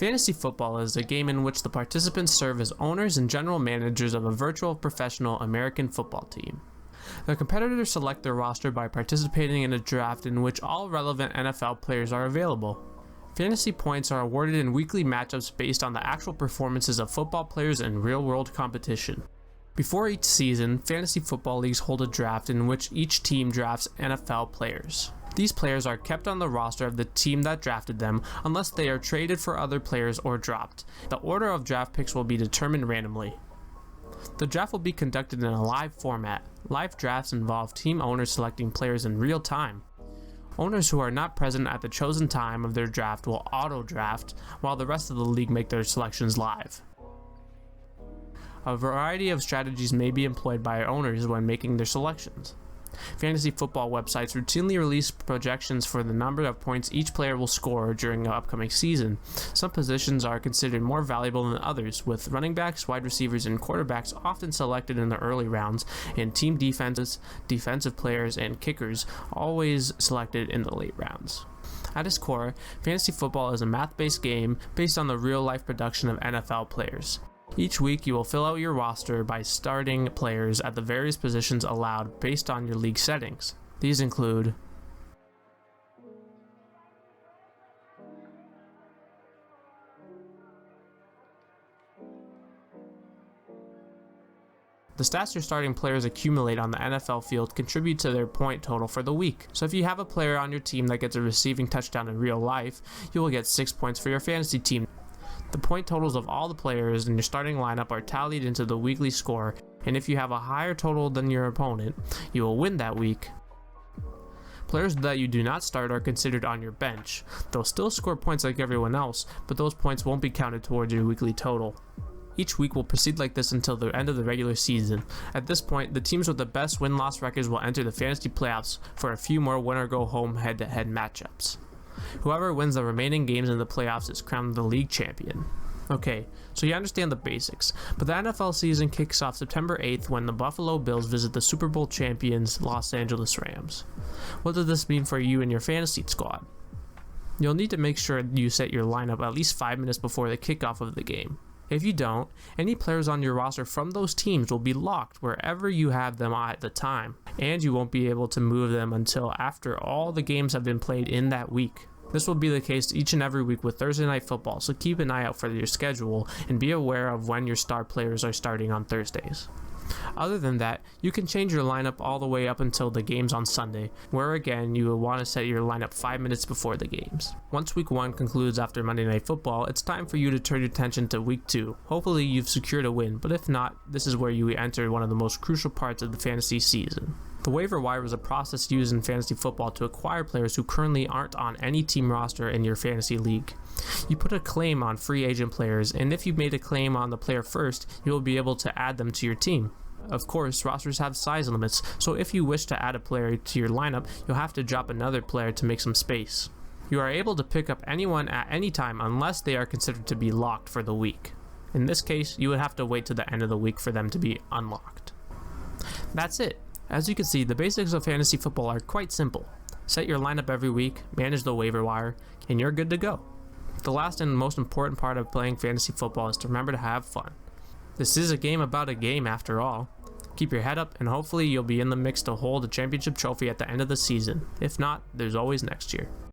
Fantasy football is a game in which the participants serve as owners and general managers of a virtual professional American football team. The competitors select their roster by participating in a draft in which all relevant NFL players are available. Fantasy points are awarded in weekly matchups based on the actual performances of football players in real-world competition. Before each season, fantasy football leagues hold a draft in which each team drafts NFL players. These players are kept on the roster of the team that drafted them unless they are traded for other players or dropped. The order of draft picks will be determined randomly. The draft will be conducted in a live format. Live drafts involve team owners selecting players in real time. Owners who are not present at the chosen time of their draft will auto-draft, while the rest of the league make their selections live. A variety of strategies may be employed by owners when making their selections. Fantasy football websites routinely release projections for the number of points each player will score during an upcoming season. Some positions are considered more valuable than others, with running backs, wide receivers, and quarterbacks often selected in the early rounds, and team defenses, defensive players, and kickers always selected in the late rounds. At its core, fantasy football is a math-based game based on the real-life production of NFL players. Each week you will fill out your roster by starting players at the various positions allowed based on your league settings. These include the stats your starting players accumulate on the NFL field contribute to their point total for the week. So if you have a player on your team that gets a receiving touchdown in real life, you will get 6 points for your fantasy team. The point totals of all the players in your starting lineup are tallied into the weekly score, and if you have a higher total than your opponent, you will win that week. Players that you do not start are considered on your bench. They'll still score points like everyone else, but those points won't be counted towards your weekly total. Each week will proceed like this until the end of the regular season. At this point, the teams with the best win-loss records will enter the fantasy playoffs for a few more winner-go-home head-to-head matchups. Whoever wins the remaining games in the playoffs is crowned the league champion. Okay, so you understand the basics, but the NFL season kicks off September 8th when the Buffalo Bills visit the Super Bowl champions Los Angeles Rams. What does this mean for you and your fantasy squad? You'll need to make sure you set your lineup at least 5 minutes before the kickoff of the game. If you don't, any players on your roster from those teams will be locked wherever you have them at the time, and you won't be able to move them until after all the games have been played in that week. This will be the case each and every week with Thursday Night Football, so keep an eye out for your schedule and be aware of when your star players are starting on Thursdays. Other than that, you can change your lineup all the way up until the games on Sunday, where again you will want to set your lineup 5 minutes before the games. Once week 1 concludes after Monday Night Football, it's time for you to turn your attention to week 2. Hopefully you've secured a win, but if not, this is where you enter one of the most crucial parts of the fantasy season. The waiver wire is a process used in fantasy football to acquire players who currently aren't on any team roster in your fantasy league. You put a claim on free agent players, and if you made a claim on the player first, you will be able to add them to your team. Of course, rosters have size limits, so if you wish to add a player to your lineup, you'll have to drop another player to make some space. You are able to pick up anyone at any time unless they are considered to be locked for the week. In this case, you would have to wait to the end of the week for them to be unlocked. That's it. As you can see, the basics of fantasy football are quite simple. Set your lineup every week, manage the waiver wire, and you're good to go. The last and most important part of playing fantasy football is to remember to have fun. This is a game about a game after all. Keep your head up and hopefully you'll be in the mix to hold a championship trophy at the end of the season. If not, there's always next year.